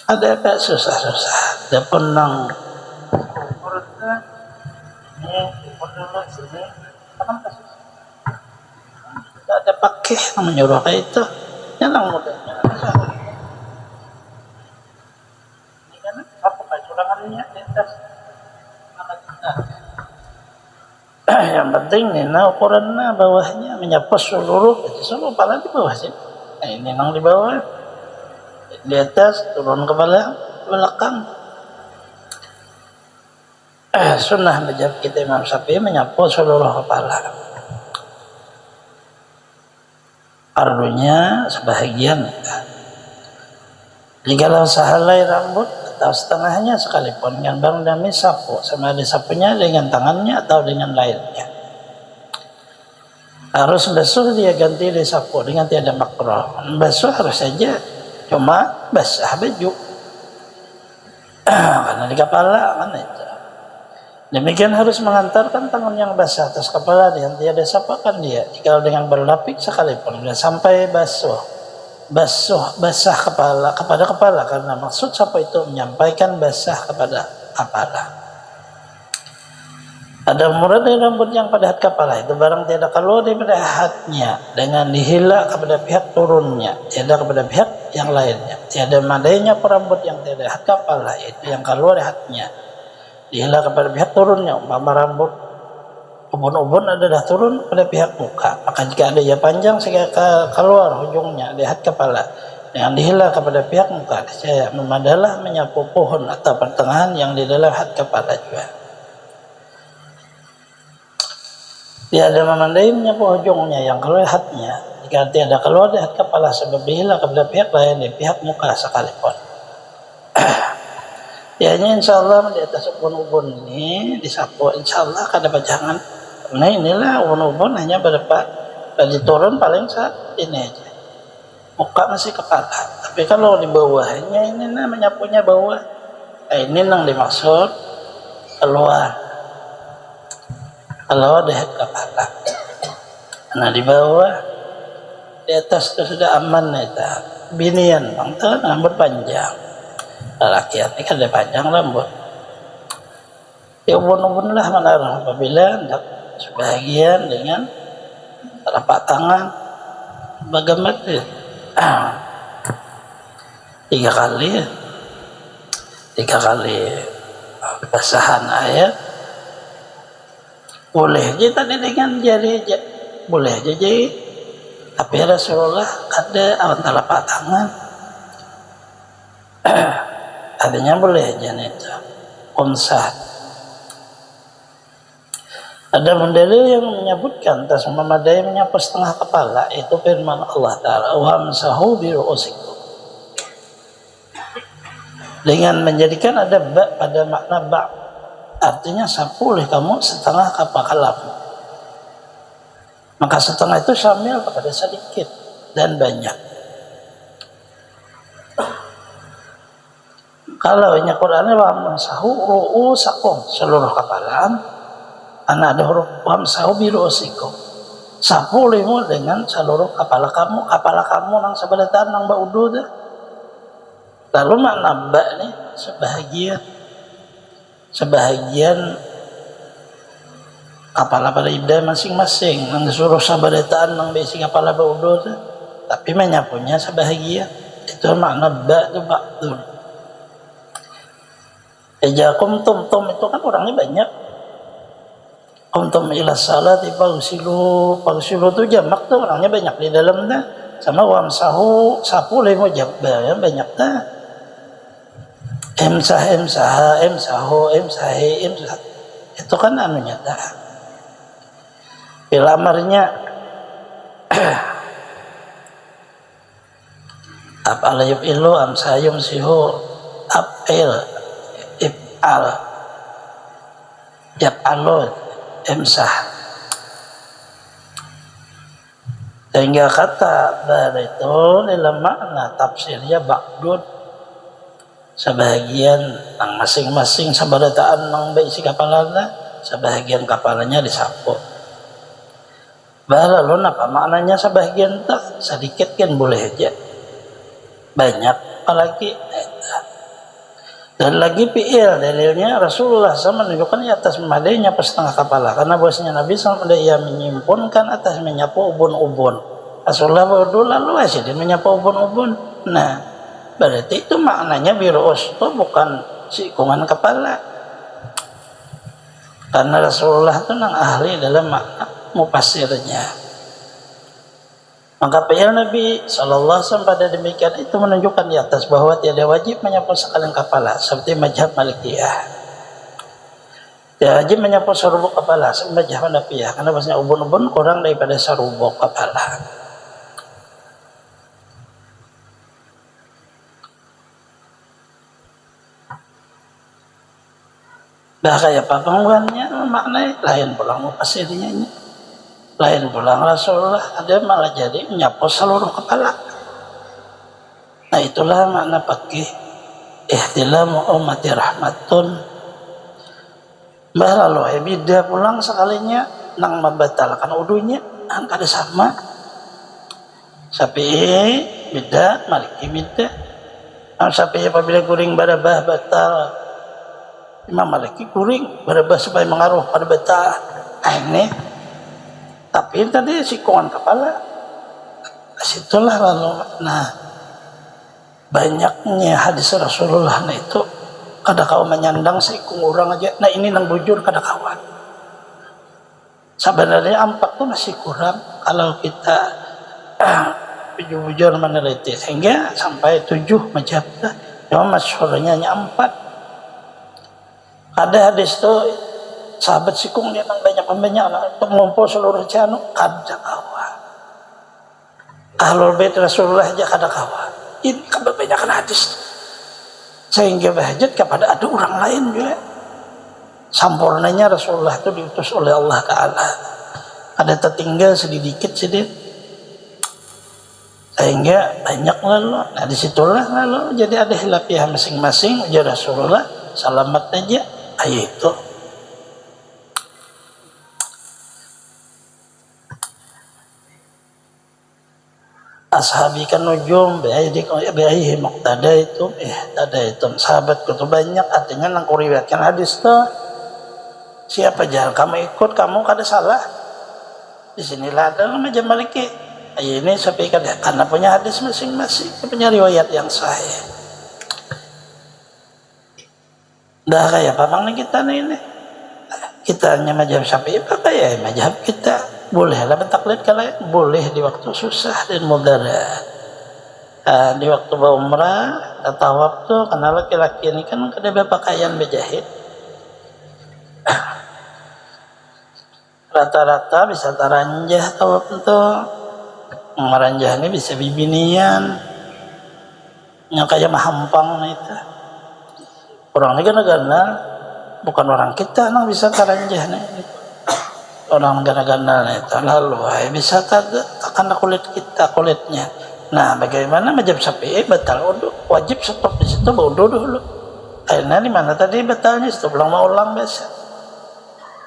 Ada agak susah-susah. Ada penang urutnya ini ukur dulu sini kan kasus. Tidak ada pakai yang menyuruh kayak itu. Yang mudahnya. Ini kan apa kecurangannya di atas. Yang penting nih, nah ukurannya bawahnya menyapu seluruh kepala di bawah sih. Nah ini nang di bawah, di atas turun kepala belakang. Sunnah mazhab kita Imam Syafi'i menyapu seluruh kepala. Fardunya sebahagian. Jikalau sehelai rambut atau setengahnya sekalipun yang bang dami sapu, sama disapunya dengan tangannya atau dengan lainnya, harus basuh dia ganti disapu dengan tiada makruh. Basuh harus saja, cuma basah baju karena di kepala kan itu. Demikian harus mengantarkan tangan yang basah atas kepala yang tiada sapakan dia. Jika dengan berlapik sekalipun sudah sampai basah kepala kepada kepala, karena maksud sapu itu menyampaikan basah kepada kepala. Ada murad dari rambut yang pada hat kepala itu barang tiada keluar daripada hatnya dengan dihila kepada pihak turunnya, tiada kepada pihak yang lainnya. Tiada madainya perambut yang tiada hat kepala itu yang keluar dari hatnya dihila kepada pihak turunnya. Umpama rambut ubun-ubun adalah turun pada pihak muka, maka jika ada yang panjang sehingga keluar ujungnya lihat kepala yang dihila kepada pihak muka, saya memadalah menyapu pohon atau pertengahan yang di dalam hat kepala juga. Tiada memandai menyapu ujungnya yang keluar hatnya jika tiada keluar di hat kepala sebab dihila kepada pihak lain di pihak muka sekalipun. Ya insya Allah di atas ubun-ubun ini disapu insya Allah kada pajangan. Nah inilah ubun-ubun hanya berapa dari turun paling saat ini aja, muka masih kepala. Tapi kalau di bawahnya ini namanya punya bawah, nah, ini yang dimaksud keluar di kepala. Nah di bawah, di atas itu sudah aman itu. Binian bang tuh rambut panjang, laki ini kan ada panjang rambut. Ya ubun-ubun lah menaruh apabila sebahagian dengan telapak tangan bagaimana 3 kali basahan air boleh aja tadi dengan jari aja, boleh aja jadi. Tapi Rasulullah ada awan telapak tangan artinya boleh aja itu unsah. Ada dalil yang menyebutkan tas memadai menyapu setengah kepala, itu firman Allah Ta'ala, wamsahu bi ru'usikum. Dengan menjadikan ada ba pada makna ba, artinya sapu oleh kamu setengah kepalamu. Maka setengah itu syamil kepada sedikit dan banyak. Kalau ini Qur'annya wamsahu ru'usakum, seluruh kepala, karena ada huruf wamsahu bi ru'usikum, sapu olehmu dengan seluruh kepala kamu nang sabadataan nang baudu dah. Lalu makna ba nih sebahagian kepala pada ida masing-masing nang disuruh sabadataan nang besi kepala baudu dah, tapi menyapunya sebahagian. Itu makna ba itu ba'dun. Tum itu kan orangnya banyak. Kuntum ila salati fagsilu itu jamak tuh, orangnya banyak di dalam dah. Sama wamsahu, sapu lemu jabba banyak dah. Emsahu, itu kan anunya dah. Bila amarnya apal yufilu amsayum sihu apil if'al yaf'alu emsah, sehingga kata dari itu dalam makna tafsirnya ba'dun, sebahagian nang masing-masing sabadataan nang beisi kapalana, sebahagian kapalanya disapu. Lalu apa maknanya sebahagian tak? Sedikit kan boleh aja, banyak apalagi. Dan lagi fi'il dalilnya Rasulullah SAW menunjukkan di atas memadainya setengah kepala, karena bahwasanya Nabi SAW ia menyimpunkan atas menyapu ubun-ubun. Rasulullah berdua lalu asyidin menyapu ubun-ubun. Nah, berarti itu maknanya biru'us itu bukan sikungan kepala, karena Rasulullah itu nang ahli dalam makna mufassirnya. Maka fi'il Nabi SAW pada demikian itu menunjukkan di atas bahwa tiada wajib menyapu sekalian kepala, seperti mazhab Malikiyah. Tiada wajib menyapu serubuk kepala, seperti mazhab Hanafiyah, karena bahasanya ubun-ubun kurang daripada serubuk kepala. Dah kayak apa penguannya maknanya lain pulang mufassirnya. Lain pulang Rasulullah ada malah jadi menyapu seluruh kepala. Nah itulah makna pakai ihtilamu ummati rahmatun. Mbah lalu bida pulang sekalinya nang membatalkan udunya angka sama. Sapi bida, Maliki bida. Sapi apabila kuring barabah batal, Imam Maliki kuring barabah supaya mengaruh pada batal. Ini tapi tadi sikungan kepala, situlah lalu. Nah, banyaknya hadis Rasulullah nah itu kada kau menyandang sikung orang aja. Nah ini nang bujur kada kawan. Sebenarnya ampak tuh masih kurang kalau kita bujur meneliti, sehingga sampai 7 macam dah. Cuma masyhurnya hanya 4. Ada hadis tuh sahabat sikung dia nang banyak pengumpul seluruh janu kada kawan. Ahlul bait Rasulullah aja kada kawan. Ini kebanyakan hadis, sehingga berhajat kepada ada orang lain juga. Sampurnanya Rasulullah itu diutus oleh Allah Ta'ala, ada tertinggal sedikit sehingga banyak lalu. Nah disitulah lalu jadi ada hilafiah masing-masing. Ujar Rasulullah salamat aja itu. Ashabi kan nujum biayihi muqtadaitum ihtadaitum. Sahabat itu banyak, artinya nang kuriwayatkan hadis tuh siapa jalan kamu ikut kamu kada salah. Di sinilah ada macam Maliki. Ini sampai kada karena punya hadis masing-masing, punya riwayat yang sahih. Dah kayak pamang kita ini. Kita hanya mazhab Syafi'i pakai ya mazhab kita. Bolehlah bertaklid kalau boleh di waktu susah dan mudarat. Di waktu berumrah atau tawaf tuh, karena laki-laki ini kan kada berpakaian berjahit. rata-rata bisa taranjah tawaf itu. Maranjah ini bisa bibinian yang kayak mahampang itu. Orang ini gana-gana bukan orang kita nang bisa taranjah nih. Orang gana-gana itu lalu bisa karena kulit kita kulitnya. Nah, bagaimana mazhab Syafi'i batal wudu, wajib stop di situ wudu dulu. Akhirnya di mana tadi batalnya itu ulang biasa.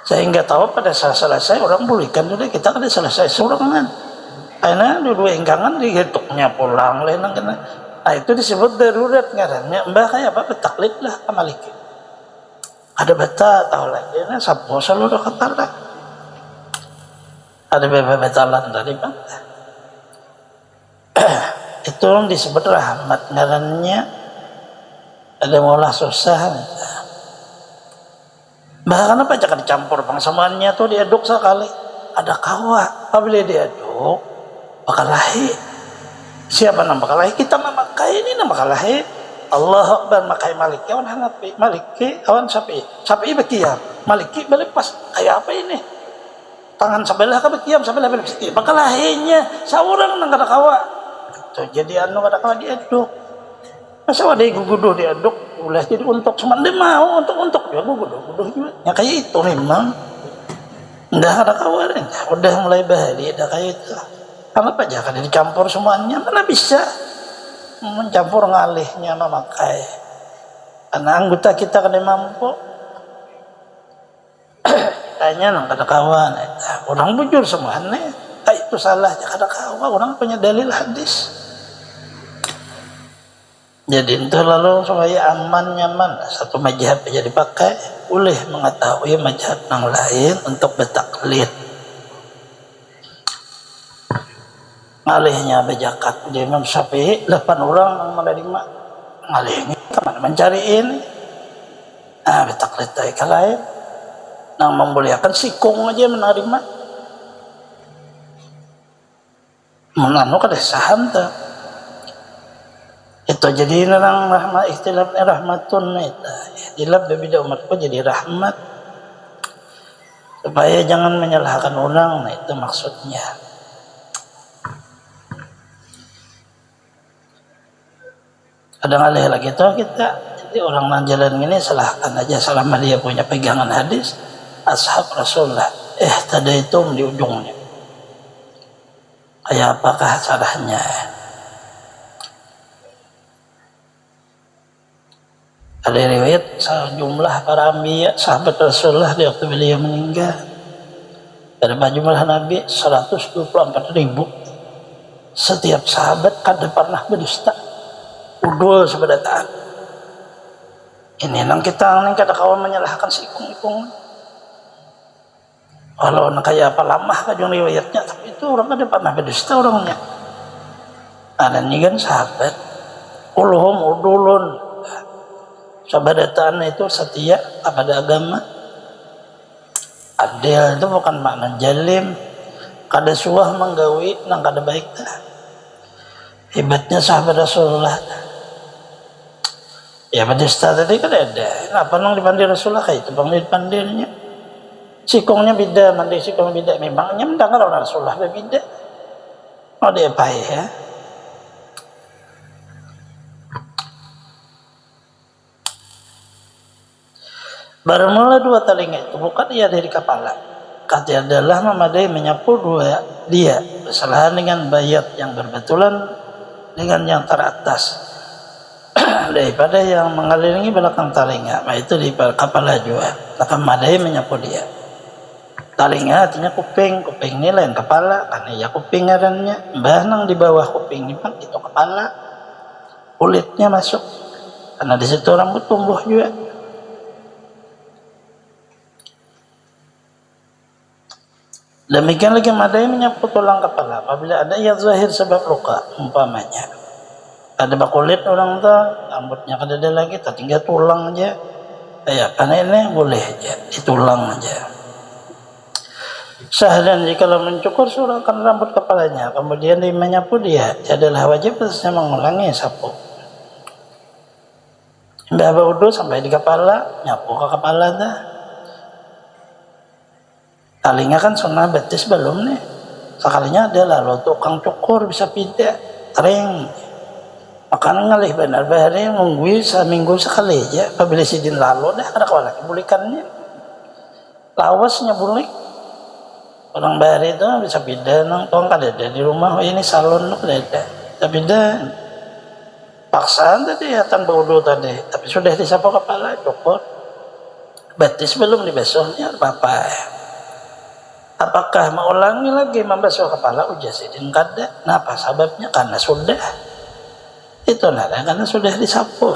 Sehingga tahu pada saat selesai orang pulihkan dulu kita kan selesai surangan. Akhirnya dua enggangan dihitungnya pulang lain kena. Nah, itu disebut darurat ngarannya. Mbah kayak apa betaklid lah Maliki. Ada beta tahu lagi ini sabu seluruh kepala. Ada betalan dari bata. Itu disebut rahmat ngarannya. Ada maulah susah. Bahkan apa jangan dicampur bangsamannya tuh diaduk sekali. Ada kawa, apabila diaduk bakal lahir. Siapa nama bakal lahir? Kita memakai ini nama bakal lahir. Allah Akbar makai Maliki awan Hanafi, Maliki awan Syafi'i berkiam, Maliki berlepas. Kayak apa ini? Tangan sebelah ke berkiam, sebelah berlepas. Bakal lahirnya seorang nang kada kawa. Tuh jadi anu kada kawa diaduk. Masa ada guguduh diaduk, ulah jadi untuk cuma dia mau untuk dia guguduh juga. Ya kayak itu memang. Ndah ada kawan, udah mulai bahaya dah kayak itu. Kenapa jangan dicampur semuanya? Mana bisa mencampur ngalihnya memakai. Karena anggota kita kada mampu. Tanya nang kada kawan, orang bujur semuanya. Itu salahnya kada kawan, orang punya dalil hadis. Jadi itu lalu supaya aman nyaman satu mazhab aja dipakai, boleh mengetahui mazhab yang lain untuk bertaklid. Ngalihnya bejakat di Imam Syafi'i 8 orang yang menerima ngalih ini kemana mencari ini. Nah bertaklid dari lain yang membolehkan sikung aja menerima. Menanu kada saham tak. Itu jadi nang rahmat ikhtilafnya rahmatun itu. Ikhtilaf berbeda umatku jadi rahmat. Supaya jangan menyalahkan orang, nah itu maksudnya. Kadang alih lagi tuh kita, jadi orang nang jalan ini salahkan aja selama dia punya pegangan hadis ashab Rasulullah. Tadi itu di ujungnya. Kayak apakah salahnya? Ada riwayat jumlah para anbiya sahabat Rasulullah di waktu beliau meninggal. Dari jumlah Nabi 124.000. Setiap sahabat kada pernah berdusta. Udul sebedataan. Ini nang kita nang kada kawan menyalahkan si ikung-ikung. Kalau nak kayak apa lama kajung riwayatnya, tapi itu orang kada pernah berdusta orangnya. Ada ni kan sahabat. Ulhum udulun. Sabadataan itu setia kepada agama. Adil itu bukan makna jalim. Kada suah menggawi nang kada baik dah. Hebatnya sahabat Rasulullah. Ya badista tadi kan ada. Kenapa nang dipandir Rasulullah kayak itu bang dipandirnya. Sikongnya beda, mandi sikong beda. Memangnya mendengar orang Rasulullah berbeda. Oh dia baik ya. Bermula 2 telinga itu bukan ia dari kepala. Kata adalah memadai menyapu dia bersalahan dengan bayat yang berbetulan dengan yang teratas daripada yang mengelilingi belakang telinga. Nah itu di kepala juga. Maka memadai menyapu dia. Telinga artinya kuping ini lain kepala karena ya kuping ngarannya. Mbah nang di bawah kuping ini itu kepala. Kulitnya masuk karena di situ rambut tumbuh juga. Demikian lagi madai menyapu tulang kepala apabila ada yang zahir sebab luka umpamanya ada kulit orang tu rambutnya kada ada lagi tinggal tulang aja ya karena ini boleh aja di tulang aja. Sahdan jika mencukur surahkan rambut kepalanya kemudian dia menyapu dia adalah wajib terusnya mengulangi sapu. Mbah wudu sampai di kepala nyapu ke kepala dah. Talinya kan sunnah betis belum nih. Sekalinya ada lalu tukang cukur bisa pindah, tering. Makanya ngalih benar bahari nunggu seminggu sekali aja. Apabila sidin lalu dah ada kawan lagi bulikannya. Lawasnya bulik. Orang bahari itu bisa pindah nang tong kada ada di rumah. Oh ini salon kada ada. Tapi dah paksaan tadi ya tanpa wudu tadi. Tapi sudah disapu kepala cukur. Betis belum dibasuhnya apa-apa. Apakah mau ulangi lagi membasuh kepala? Ujar sidin kada. Kenapa sebabnya? Karena sudah. Itu nada karena sudah disapu.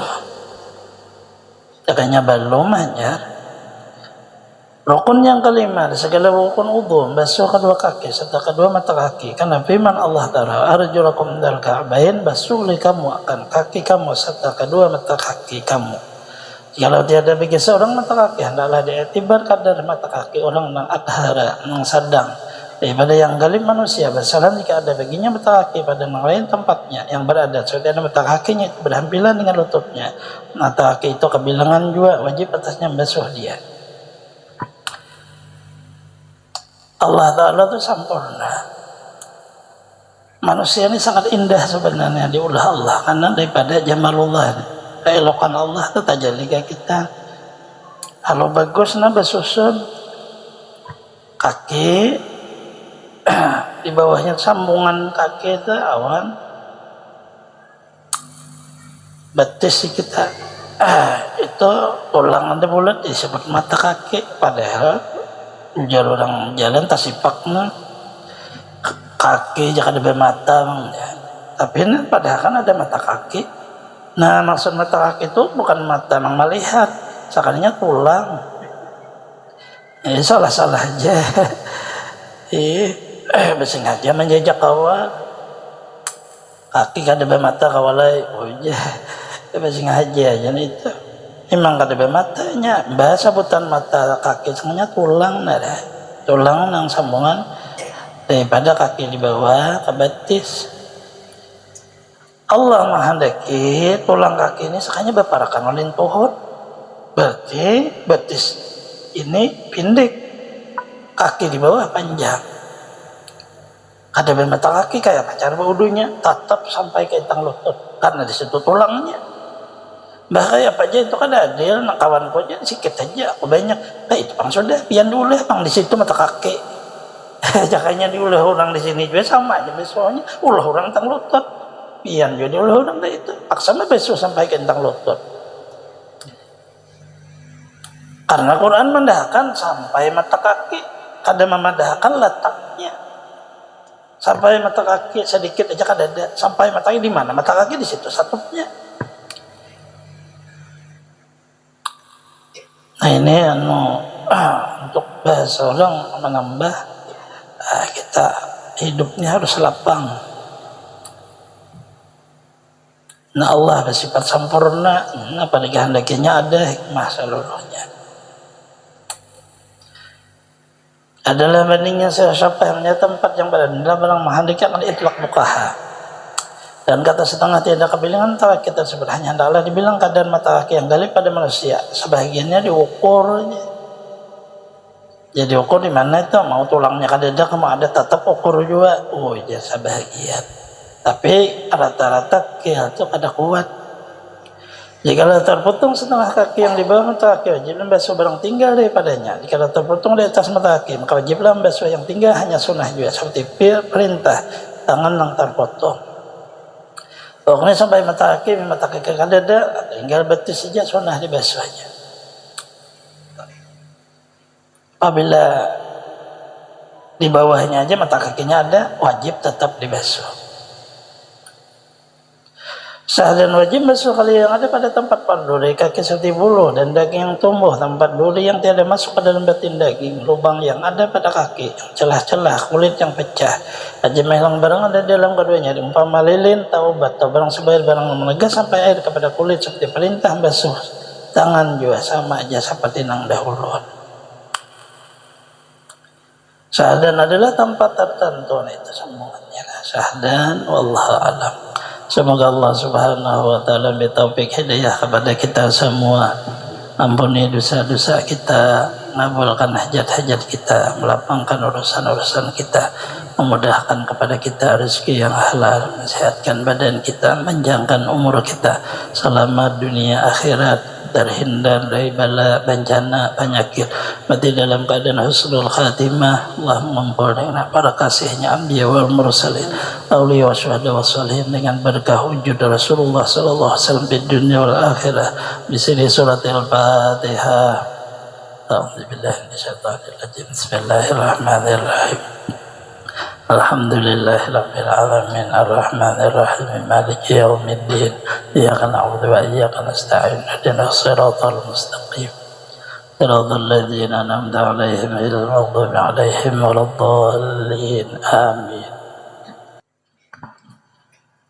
Jakanya belum hanya. Rukun yang kelima, segala rukun wudu, basuh kedua kaki serta kedua mata kaki. Karena firman Allah Ta'ala, arjulakum dal ka'bain, basuh kamu akan kaki kamu serta kedua mata kaki kamu. Kalau tiada bagi seorang mata kaki, hendaklah diiktibar kadar mata kaki orang yang akhara, yang sedang. Daripada yang galib manusia, bersalah jika ada baginya mata kaki pada yang lain tempatnya yang berada. Setiap mata kakinya itu berhampiran dengan lututnya. Mata kaki itu kebilangan juga, wajib atasnya basuh dia. Allah Ta'ala itu sempurna. Manusia ini sangat indah sebenarnya diulah Allah. Karena daripada jamalullah, keelokan Allah itu tajalli ke kita. Kalau bagus nah bersusun kaki di bawahnya sambungan kaki itu awan betis kita itu tulang ada bulat disebut mata kaki, padahal jalur orang jalan tasipaknya kaki jangan ada mata ya. Tapi nah, padahal kan ada mata kaki. Nah maksud mata kaki itu bukan mata yang melihat, sekalinya tulang. Salah-salah aja. Bersengaja menjejak awal. Kaki kada bermata kawalai. Oh iya. Bersengaja aja itu. Memang kada bermatanya. Bahasa butan mata kaki semuanya tulang nada. Tulang yang sambungan daripada kaki di bawah ke betis. Allah menghendaki tulang kaki ini sekanya berparakan oleh pohon. Berarti betis ini pendek, kaki di bawah panjang. Kada bermata kaki kayak pacar wudunya tetap sampai ke intang lutut karena di situ tulangnya. Bahaya apa aja itu kan adil, nak kawan ko aja sikit aja, aku banyak. Itu pang sudah, pian dulu pang di situ mata kaki. Jakanya diulah orang di sini juga sama aja besoknya, ulah orang tang lutut. Pian juga diulah orang dah itu. Paksa mah besok sampai ke intang lutut. Karena Quran mendahkan sampai mata kaki, kada memandahkan letaknya. Sampai mata kaki sedikit aja kada ada. Sampai mata kaki di mana? Mata kaki di situ satupnya. Nah ini untuk bahasa orang menambah kita hidupnya harus lapang. Nah Allah bersifat sempurna. Nah pada kehendakinya ada hikmah seluruhnya. Adalah bandingnya siapa yang punya tempat yang berada dalam barang menghendaki akan itlaq mukaha. Dan kata setengah tiada kebilangan mata kaki tersebut hanya hendaklah dibilang kadar mata kaki yang galib pada manusia. Sebahagiannya diukur. Jadi ukur di mana itu mau tulangnya kadada mau ada tetap ukur juga. Oh iya sebahagian. Tapi rata-rata kaki itu kada kuat. Jika terputung setengah kaki yang di bawah mata kaki wajib membasuh barang tinggal daripadanya. Jika terputung di atas mata kaki maka wajiblah membasuh yang tinggal hanya sunnah juga seperti perintah tangan yang terpotong. Pokoknya sampai mata kaki kadada tinggal betis saja sunnah dibasuhnya. Apabila di bawahnya aja mata kakinya ada wajib tetap dibasuh. Sah dan wajib basuh kali yang ada pada tempat duri kaki seperti bulu dan daging yang tumbuh, tempat duri yang tiada masuk ke dalam batin daging, lubang yang ada pada kaki, celah-celah, kulit yang pecah, aja melang barang ada dalam keduanya, umpama lilin, taubat, atau barang sebair barang menegas sampai air kepada kulit seperti perintah basuh tangan juga sama aja seperti nang dahulu. Sahdan adalah tempat tertentu itu semuanya. Sahdan wallahu alam. Semoga Allah Subhanahu wa taala bertaufik hidayah kepada kita semua. Ampuni dosa-dosa kita, mengabulkan hajat-hajat kita, melapangkan urusan-urusan kita, memudahkan kepada kita rezeki yang halal, mensehatkan badan kita, menjangkan umur kita, selamat dunia akhirat, terhindar dari bala, bencana, penyakit, mati dalam keadaan husnul khatimah. Allah mengumpul dengan para kasihnya anbiya wal mursalin, awliya wa syuhada wa salihin, dengan berkah wujud Rasulullah sallallahu alaihi wasallam di dunia wal akhirah. Bismillah suratil Fatihah. A'udzu billahi minasyaitonir rajim. Bismillahirrahmanirrahim. Alhamdulillahirabbil alamin arrahmanir rahim maliki yaumiddin iyyaka na'budu wa iyyaka nasta'in ihdinas siratal mustaqim siratal ladzina an'amta 'alaihim ghairil maghdubi 'alaihim waladdallin amin.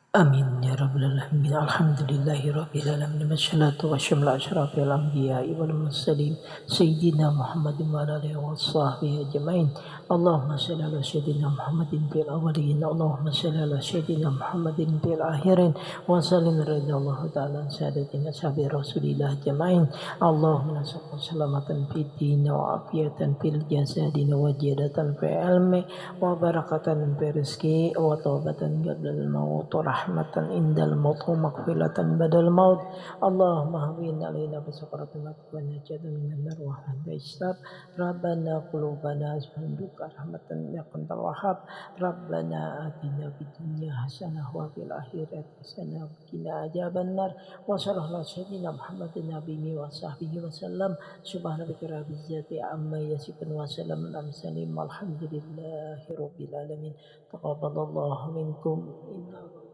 Amin ya rabbal alamin. Alhamdulillahi rabbil alamin. Wassalatu wassalamu ala asyrafil anbiya'i wal mursalin sayyidina Muhammadin wa ala alihi washabbihi ajmain. Allahumma shalli ala sayyidina Muhammadin fil awwalin, Allahumma shalli ala sayyidina Muhammadin fil akhirin, wa sallim radhiyallahu ta'ala an sadatina sahabi Rasulillah ajmain. Allahumma nas'aluka salamatan fid din wa afiyatan fil jasadi wa jadatan fil ilmi wa barakatan fil rizqi wa taubatan qabla al-maut rahmatan indal maut wa maghfiratan badal maut. Allahumma hawwin alaina bi sakaratil maut wa najatan minan nar wa hada istar. Rabbana qulubana asfanduka rahmatan ya kuntal wahhab. Rabbana atina fid dunya hasanah wa fil akhirati hasanah wa qina adzabannar. Wa sallallahu sayyidina Muhammadin nabiyyi wa sahbihi wa sallam. Subhanaka rabbil izzati amma yasifun wa salamun alal mursalin walhamdulillahi rabbil alamin. Taqabbalallahu minkum inna